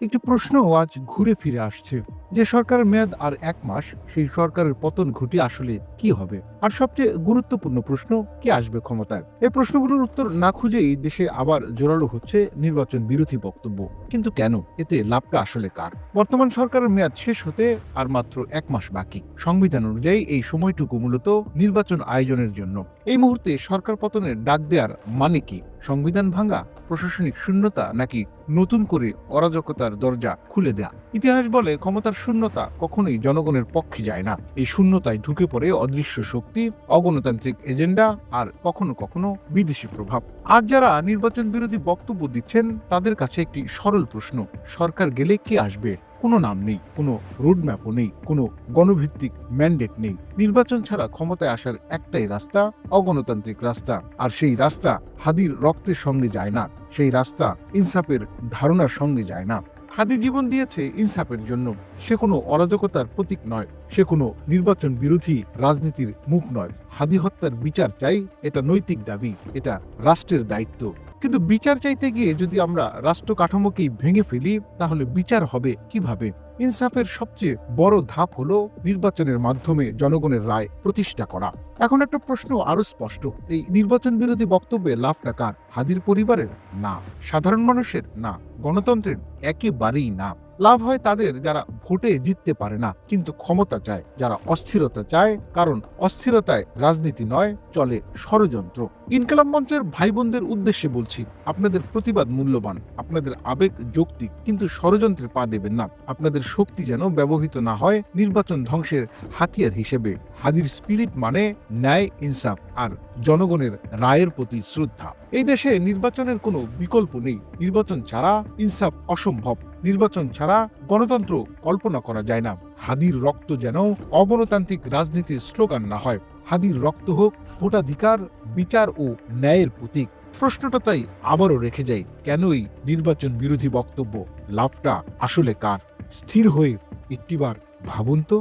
একটি প্রশ্ন আজ ঘুরে ফিরে আসছে, যে সরকারের মেয়াদ আর ১ মাস, সেই সরকারের পতন ঘটিয়ে আসলে কি হবে? আর সবচেয়ে গুরুত্বপূর্ণ প্রশ্ন, কে আসবে ক্ষমতায়? এই প্রশ্নগুলোর উত্তর না খুঁজেই দেশে আবার জোরালো হচ্ছে নির্বাচন বিরোধী বক্তব্য। কিন্তু কেন? এতে লাভটা আসলে কার? বর্তমান সরকারের মেয়াদ শেষ হতে আর মাত্র ১ মাস বাকি। সংবিধান অনুযায়ী এই সময়টুকু মূলত নির্বাচন আয়োজনের জন্য। এই মুহূর্তে সরকার পতনের ডাক দেওয়ার মানে কি? সংবিধান ভাঙা, প্রশাসনিক শূন্যতা, নাকি নতুন করে অরাজকতার দরজা খুলে দেয়া? ইতিহাস বলে ক্ষমতার শূন্যতা কখনোই জনগণের পক্ষে যায় না। এই শূন্যতায় ঢুকে পড়ে অদৃশ্য শক্তি, অগণতান্ত্রিক এজেন্ডা আর কখনো কখনো বিদেশি প্রভাব। আজ যারা নির্বাচন বিরোধী বক্তব্য দিচ্ছেন, তাদের কাছে একটি সরল প্রশ্ন: সরকার গেলে কে আসবে? কোনো নাম নেই, কোনো রোডম্যাপও নেই, কোনো গণভিত্তিক ম্যান্ডেট নেই। নির্বাচন ছাড়া ক্ষমতায় আসার একটাই রাস্তা, অগণতান্ত্রিক রাস্তা। আর সেই রাস্তা হাদির রক্তের সঙ্গে যায় না, সেই রাস্তা ইনসাফের ধারণার সঙ্গে যায় না। হাদি জীবন দিয়েছে ইনসাফের জন্য। সে কোনো অরাজকতার প্রতীক নয়, সে কোনো নির্বাচন বিরোধী রাজনীতির মুখ নয়। হাদি হত্যার বিচার চাই, এটা নৈতিক দাবি, এটা রাষ্ট্রের দায়িত্ব। কিন্তু বিচার চাইতে গিয়ে যদি আমরা রাষ্ট্র কাঠামোকেই ভেঙে ফেলি, তাহলে বিচার হবে কিভাবে? ইনসাফের সবচেয়ে বড় ধাপ হলো নির্বাচনের মাধ্যমে জনগণের রায় প্রতিষ্ঠা করা। এখন একটা প্রশ্ন আরো স্পষ্ট: এই নির্বাচন বিরোধী বক্তব্যে লাভটা কার? হাদির পরিবারের? না। সাধারণ মানুষের? না। গণতন্ত্রের? একেবারেই না। লাভ হয় তাদের যারা ভোটে জিততে পারে না কিন্তু ক্ষমতা চায়, যারা অস্থিরতা চায়, কারণ অস্থিরতায় রাজনীতি নয়, চলে ষড়যন্ত্র। ইনকালাব মঞ্চের ভাই বোনদের উদ্দেশ্যে বলছি, আপনাদের প্রতিবাদ মূল্যবান, আপনাদের আবেগ যৌক্তিক, কিন্তু ষড়যন্ত্রে পা দেবেন না। আপনাদের শক্তি যেন ব্যবহৃত না হয় নির্বাচন ধ্বংসের হাতিয়ার হিসেবে। হাদির স্পিরিট মানে ন্যায়, ইনসাফ আর জনগণের রায়ের প্রতি শ্রদ্ধা। এই দেশে নির্বাচনের কোনো বিকল্প নেই। নির্বাচন ছাড়া ইনসাফ অসম্ভব। নির্বাচন ছাড়া গণতন্ত্র কল্পনা করা যায় না। হাদির রক্ত যেন অগণতান্ত্রিক রাজনীতির স্লোগান না হয়। হাদির রক্ত হোক ভোটাধিকার, বিচার ও ন্যায়ের প্রতীক। প্রশ্নটা তাই আবারও রেখে যাই, কেনই নির্বাচন বিরোধী বক্তব্য? লাভটা আসলে কার? স্থির হয়ে একটিবার ভাবুন তো।